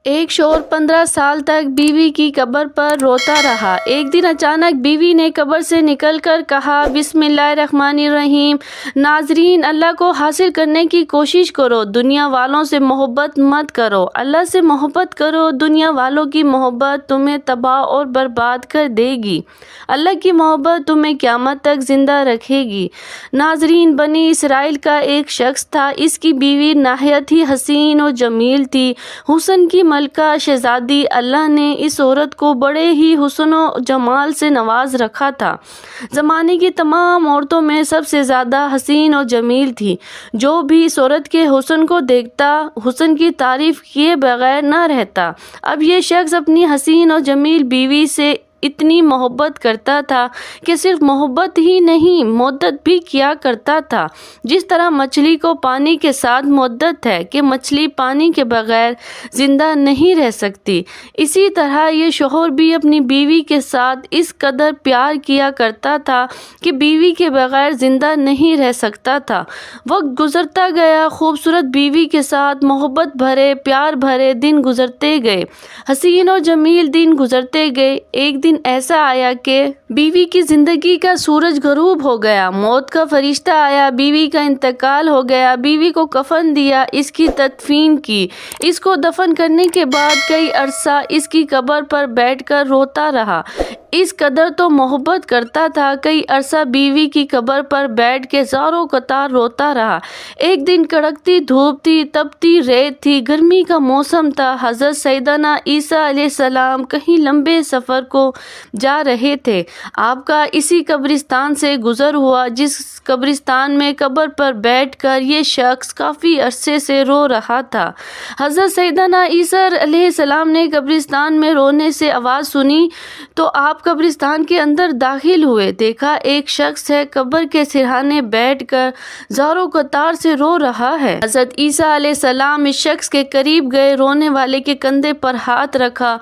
ایک شوہر 15 سال تک بیوی کی قبر پر روتا رہا۔ ایک دن اچانک بیوی نے قبر سے نکل کر کہا، بسم اللہ الرحمن الرحیم۔ ناظرین، اللہ کو حاصل کرنے کی کوشش کرو، دنیا والوں سے محبت مت کرو، اللہ سے محبت کرو۔ دنیا والوں کی محبت تمہیں تباہ اور برباد کر دے گی، اللہ کی محبت تمہیں قیامت تک زندہ رکھے گی۔ ناظرین، بنی اسرائیل کا ایک شخص تھا، اس کی بیوی نہایت ہی حسین و جمیل تھی، حسن کی ملکہ شہزادی۔ اللہ نے اس عورت کو بڑے ہی حسن و جمال سے نواز رکھا تھا، زمانے کی تمام عورتوں میں سب سے زیادہ حسین و جمیل تھی۔ جو بھی اس عورت کے حسن کو دیکھتا، حسن کی تعریف کیے بغیر نہ رہتا۔ اب یہ شخص اپنی حسین و جمیل بیوی سے اتنی محبت کرتا تھا کہ صرف محبت ہی نہیں، مودت بھی کیا کرتا تھا۔ جس طرح مچھلی کو پانی کے ساتھ مودت ہے کہ مچھلی پانی کے بغیر زندہ نہیں رہ سکتی، اسی طرح یہ شوہر بھی اپنی بیوی کے ساتھ اس قدر پیار کیا کرتا تھا کہ بیوی کے بغیر زندہ نہیں رہ سکتا تھا۔ وقت گزرتا گیا، خوبصورت بیوی کے ساتھ محبت بھرے، پیار بھرے دن گزرتے گئے، حسین و جمیل دن گزرتے گئے۔ ایک دن ایسا آیا کہ بیوی کی زندگی کا سورج غروب ہو گیا، موت کا فرشتہ آیا، بیوی کا انتقال ہو گیا۔ بیوی کو کفن دیا، اس کی تدفین کی۔ اس کو دفن کرنے کے بعد کئی عرصہ اس کی قبر پر بیٹھ کر روتا رہا، اس قدر تو محبت کرتا تھا۔ کئی عرصہ بیوی کی قبر پر بیٹھ کے زاروں قطار روتا رہا۔ ایک دن کڑکتی دھوپ تھی، تپتی ریت تھی، گرمی کا موسم تھا۔ حضرت سیدنا عیسیٰ علیہ السلام کہیں لمبے سفر کو جا رہے تھے۔ آپ کا اسی قبرستان سے گزر ہوا، جس قبرستان میں قبر پر بیٹھ کر یہ شخص کافی عرصے سے رو رہا تھا۔ حضرت سیدنا عیسیٰ علیہ السلام نے قبرستان میں رونے سے آواز سنی تو آپ قبرستان کے اندر داخل ہوئے۔ دیکھا ایک شخص ہے، قبر کے سرہانے بیٹھ کر زاروں قطار سے رو رہا ہے۔ حضرت عیسیٰ علیہ السلام اس شخص کے قریب گئے، رونے والے کے کندھے پر ہاتھ رکھا،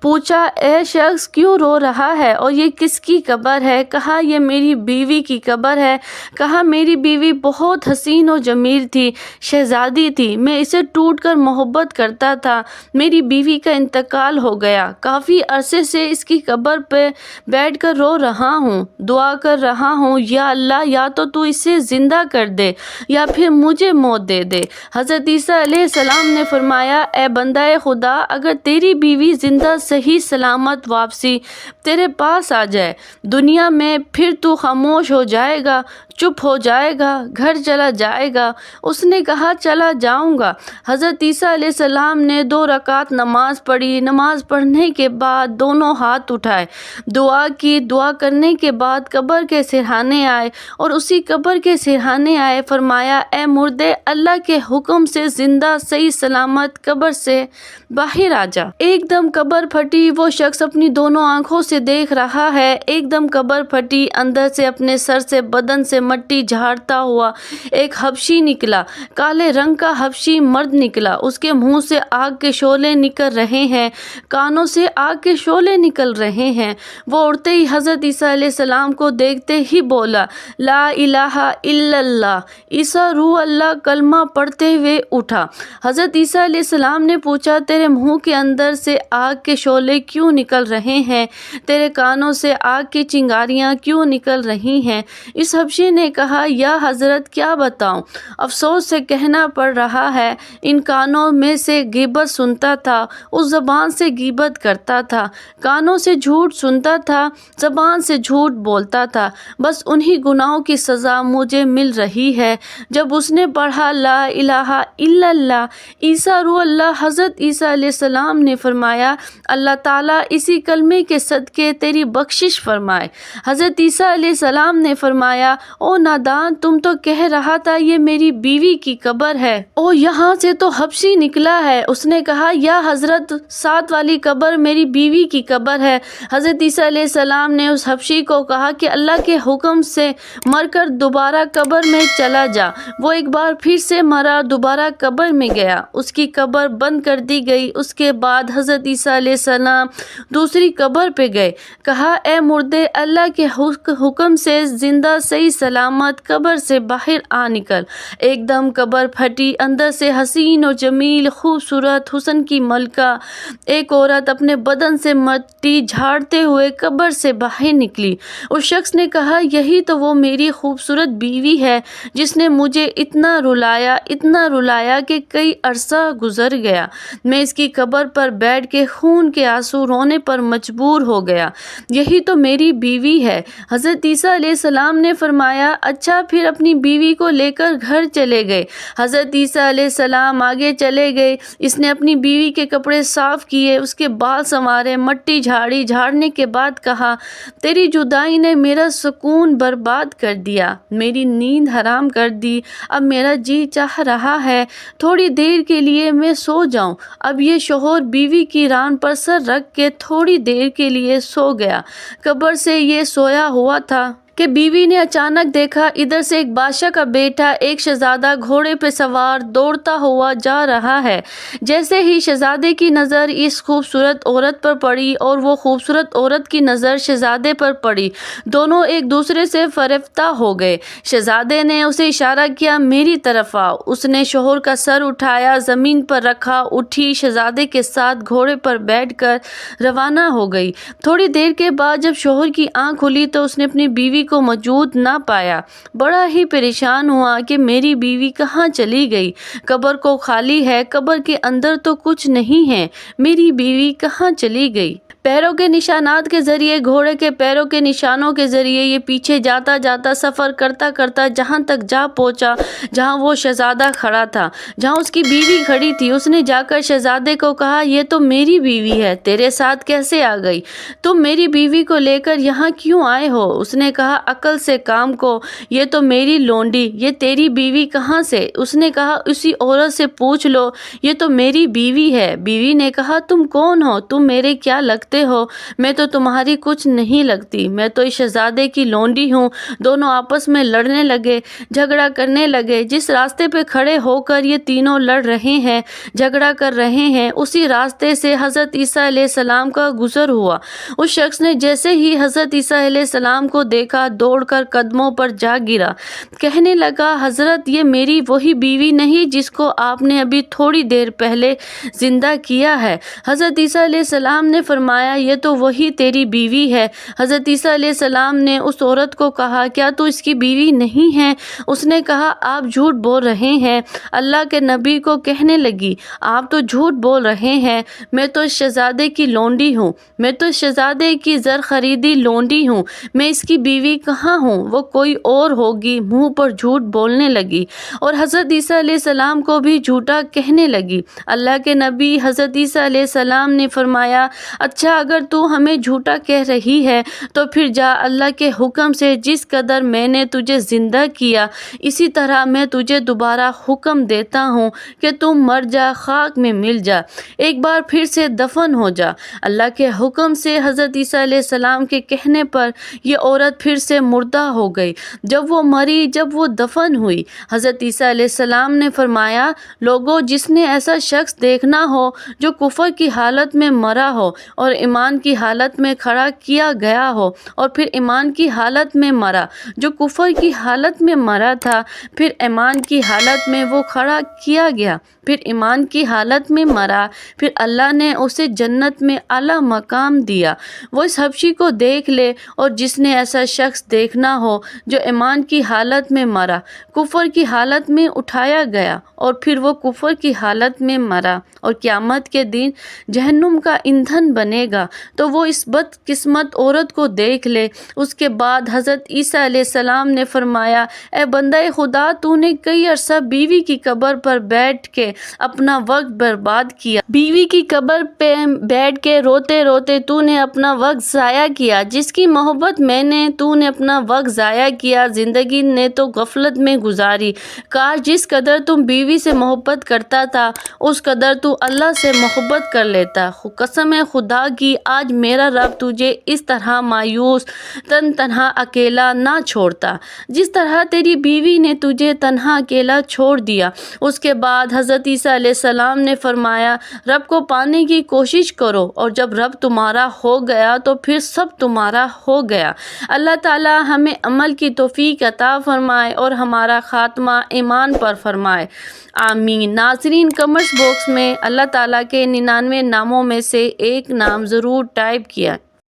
پوچھا، اے شخص کیوں رو رہا ہے اور یہ کس کی قبر ہے؟ کہا، یہ میری بیوی کی قبر ہے۔ کہا، میری بیوی بہت حسین و جمیل تھی، شہزادی تھی، میں اسے ٹوٹ کر محبت کرتا تھا، میری بیوی کا انتقال ہو گیا، کافی عرصے سے اس کی قبر پہ بیٹھ کر رو رہا ہوں، دعا کر رہا ہوں، یا اللہ، یا تو اسے زندہ کر دے یا پھر مجھے موت دے دے۔ حضرت عیسیٰ علیہ السلام نے فرمایا، اے بندہ خدا، اگر تیری بیوی زندہ صحیح سلامت واپسی تیرے پاس آ جائے دنیا میں، پھر تو خاموش ہو جائے گا، چپ ہو جائے گا، گھر چلا جائے گا؟ اس نے کہا، چلا جاؤں گا۔ حضرت عیسیٰ علیہ السلام نے 2 رکعت نماز پڑھی۔ نماز پڑھنے کے بعد دونوں ہاتھ اٹھائے، دعا کی۔ دعا کرنے کے بعد قبر کے سرہانے آئے اور اسی قبر کے سرہانے آئے، فرمایا، اے مردے، اللہ کے حکم سے زندہ صحیح سلامت قبر سے باہر آ جا۔ ایک دم قبر پھٹی، وہ شخص اپنی دونوں آنکھوں سے دیکھ رہا ہے۔ ایک دم قبر پھٹی، اندر سے اپنے سر سے، بدن سے مٹی جھاڑتا ہوا ایک حبشی نکلا، کالے رنگ کا حبشی مرد نکلا۔ اس کے منہ سے آگ کے شعلے نکل رہے ہیں، کانوں سے آگ کے شعلے نکل رہے ہیں۔ وہ اڑتے ہی حضرت عیسیٰ علیہ السلام کو دیکھتے ہی بولا، لا الہ الا اللہ۔ عیسیٰ روح اللہ کلمہ پڑھتے ہوئے اٹھا۔ حضرت عیسیٰ علیہ السلام نے پوچھا، تیرے منہ کے اندر سے آگ کے شعلے کیوں نکل رہے ہیں؟ تیرے کانوں سے آگ کی چنگاریاں کیوں نکل رہی ہیں؟ اس حبشی نے کہا، یا حضرت، کیا بتاؤں، افسوس سے کہنا پڑ رہا ہے، ان کانوں میں سے غیبت سنتا تھا، اس زبان سے غیبت کرتا تھا، کانوں سے جھوٹ سنتا تھا، زبان سے جھوٹ بولتا تھا، بس انہی گناہوں کی سزا مجھے مل رہی ہے۔ جب اس نے پڑھا لا الہ الا اللہ، عیسیٰ روح اللہ، حضرت عیسیٰ علیہ السلام نے فرمایا، اللہ تعالیٰ اسی کلمے کے صدقے تیری بخشش فرمائے۔ حضرت عیسیٰ علیہ السلام نے فرمایا، او نادان، تم تو کہہ رہا تھا یہ میری بیوی کی قبر ہے، او یہاں سے تو حبشی نکلا ہے۔ اس نے کہا، یا حضرت، ساتھ والی قبر میری بیوی کی قبر ہے۔ حضرت حضرت عیسیٰ علیہ السلام نے اس حبشی کو کہا کہ اللہ کے حکم سے مر کر دوبارہ قبر میں چلا جا۔ وہ ایک بار پھر سے مرا، دوبارہ قبر میں گیا، اس کی قبر بند کر دی گئی۔ اس کے بعد حضرت عیسیٰ علیہ السلام دوسری قبر پہ گئے، کہا اے مردے، اللہ کے حکم سے زندہ صحیح سلامت قبر سے باہر آ نکل۔ ایک دم قبر پھٹی، اندر سے حسین و جمیل خوبصورت حسن کی ملکہ ایک عورت اپنے بدن سے مٹی جھاڑتے ہوئے قبر سے باہر نکلی۔ اس شخص نے کہا یہی تو وہ میری خوبصورت بیوی ہے جس نے مجھے اتنا رلایا کہ کئی عرصہ گزر گیا۔ میں اس کی قبر پر بیٹھ کے خون کے آنسو رونے پر مجبور ہو گیا۔ یہی تو میری بیوی ہے۔ حضرت عیسیٰ علیہ السلام نے فرمایا اچھا، پھر اپنی بیوی کو لے کر گھر چلے گئے۔ حضرت عیسیٰ علیہ السلام آگے چلے گئے۔ اس نے اپنی بیوی کے کپڑے صاف کیے، اس کے بال سنوارے، مٹی جھاڑی، جھاڑنے کے بعد کہا تیری جدائی نے میرا سکون برباد کر دیا، میری نیند حرام کر دی۔ اب میرا جی چاہ رہا ہے تھوڑی دیر کے لیے میں سو جاؤں۔ اب یہ شوہر بیوی کی ران پر سر رکھ کے تھوڑی دیر کے لیے سو گیا۔ قبر سے یہ سویا ہوا تھا کہ بیوی نے اچانک دیکھا ادھر سے ایک بادشاہ کا بیٹا، ایک شہزادہ گھوڑے پہ سوار دوڑتا ہوا جا رہا ہے۔ جیسے ہی شہزادے کی نظر اس خوبصورت عورت پر پڑی اور وہ خوبصورت عورت کی نظر شہزادے پر پڑی، دونوں ایک دوسرے سے فریفتہ ہو گئے۔ شہزادے نے اسے اشارہ کیا میری طرف آؤ۔ اس نے شوہر کا سر اٹھایا، زمین پر رکھا، اٹھی شہزادے کے ساتھ گھوڑے پر بیٹھ کر روانہ ہو گئی۔ تھوڑی دیر کے بعد جب شوہر کی آنکھ کھلی تو اس نے اپنی بیوی کو موجود نہ پایا۔ بڑا ہی پریشان ہوا کہ میری بیوی کہاں چلی گئی؟ قبر کو خالی ہے، قبر کے اندر تو کچھ نہیں ہے، میری بیوی کہاں چلی گئی؟ پیروں کے نشانات کے ذریعے، گھوڑے کے پیروں کے نشانوں کے ذریعے یہ پیچھے جاتا جاتا سفر کرتا کرتا جہاں تک جا پہنچا جہاں وہ شہزادہ کھڑا تھا، جہاں اس کی بیوی کھڑی تھی۔ اس نے جا کر شہزادے کو کہا یہ تو میری بیوی ہے، تیرے ساتھ کیسے آ گئی؟ تم میری بیوی کو لے کر یہاں کیوں آئے ہو؟ اس نے کہا عقل سے کام کو، یہ تو میری لونڈی، یہ تیری بیوی کہاں سے؟ اس نے کہا اسی عورت سے پوچھ لو، یہ تو میری بیوی ہے۔ بیوی نے کہا تم کون ہو؟ تم میرے کیا لگتے ہو؟ میں تو تمہاری کچھ نہیں لگتی، میں تو اس شہزادے کی لونڈی ہوں۔ دونوں آپس میں لڑنے لگے، جھگڑا کرنے لگے۔ جس راستے پہ کھڑے ہو کر یہ تینوں لڑ رہے ہیں، جھگڑا کر رہے ہیں، اسی راستے سے حضرت عیسیٰ علیہ السلام کا گزر ہوا۔ اس شخص نے جیسے ہی حضرت عیسیٰ علیہ السلام کو دیکھا دوڑ کر قدموں پر جا گرا، کہنے لگا حضرت یہ میری وہی بیوی نہیں جس کو آپ نے ابھی تھوڑی دیر پہلے زندہ کیا ہے؟ حضرت عیسیٰ علیہ السلام نے فرمایا یہ تو وہی تیری بیوی ہے۔ حضرت عیسیٰ علیہ السلام نے اس عورت کو کہا کیا تو اس کی بیوی نہیں ہے؟ اس نے کہا آپ جھوٹ بول رہے ہیں۔ اللہ کے نبی کو کہنے لگی آپ تو جھوٹ بول رہے ہیں، میں تو اس شہزادے کی لونڈی ہوں، میں تو اس شہزادے کی زر خریدی لونڈی ہوں، میں اس کی بیوی کہاں ہوں؟ وہ کوئی اور ہوگی۔ منہ پر جھوٹ بولنے لگی اور حضرت عیسیٰ علیہ السلام کو بھی جھوٹا کہنے لگی۔ اللہ کے نبی حضرت عیسیٰ علیہ السلام نے فرمایا اچھا اگر تو ہمیں جھوٹا کہہ رہی ہے تو پھر جا، اللہ کے حکم سے جس قدر میں نے تجھے زندہ کیا اسی طرح میں تجھے دوبارہ حکم دیتا ہوں کہ تم مر جا، خاک میں مل جا، ایک بار پھر سے دفن ہو جا۔ اللہ کے حکم سے حضرت عیسیٰ علیہ السلام کے کہنے پر یہ عورت پھر سے مردہ ہو گئی۔ جب وہ مری، جب وہ دفن ہوئی، حضرت عیسیٰ علیہ السلام نے فرمایا لوگوں جس نے ایسا شخص دیکھنا ہو جو کفر کی حالت میں مرا ہو اور ایمان کی حالت میں کھڑا کیا گیا ہو اور پھر ایمان کی حالت میں مرا، جو کفر کی حالت میں مرا تھا پھر ایمان کی حالت میں وہ کھڑا کیا گیا، پھر ایمان کی حالت میں مرا، پھر اللہ نے اسے جنت میں اعلیٰ مقام دیا، وہ اس حبشی کو دیکھ لے۔ اور جس نے ایسا شخص دیکھنا ہو جو ایمان کی حالت میں مرا، کفر کی حالت میں اٹھایا گیا اور پھر وہ کفر کی حالت میں مرا اور قیامت کے دن جہنم کا ایندھن بنے گا، تو وہ اس بد قسمت عورت کو دیکھ لے۔ اس کے بعد حضرت عیسیٰ علیہ السلام نے فرمایا اے بندہ خدا، تو نے کئی عرصہ بیوی کی قبر پر بیٹھ کے اپنا وقت برباد کیا، بیوی کی قبر پہ بیٹھ کے روتے روتے تو نے اپنا وقت ضائع کیا، جس کی محبت میں نے تو نے اپنا وقت ضائع کیا، زندگی نے تو غفلت میں گزاری۔ کاش جس قدر تم بیوی سے محبت کرتا تھا اس قدر تو اللہ سے محبت کر لیتا۔ قسم خدا کہ آج میرا رب تجھے اس طرح مایوس تنہا اکیلا نہ چھوڑتا جس طرح تیری بیوی نے تجھے تنہا اکیلا چھوڑ دیا۔ اس کے بعد حضرت عیسیٰ علیہ السلام نے فرمایا رب کو پانے کی کوشش کرو اور جب رب تمہارا ہو گیا تو پھر سب تمہارا ہو گیا۔ اللہ تعالی ہمیں عمل کی توفیق عطا فرمائے اور ہمارا خاتمہ ایمان پر فرمائے، آمین۔ ناظرین، کمنٹس باکس میں اللہ تعالیٰ کے 99 ناموں میں سے ایک نام ضرور ٹائپ کیا۔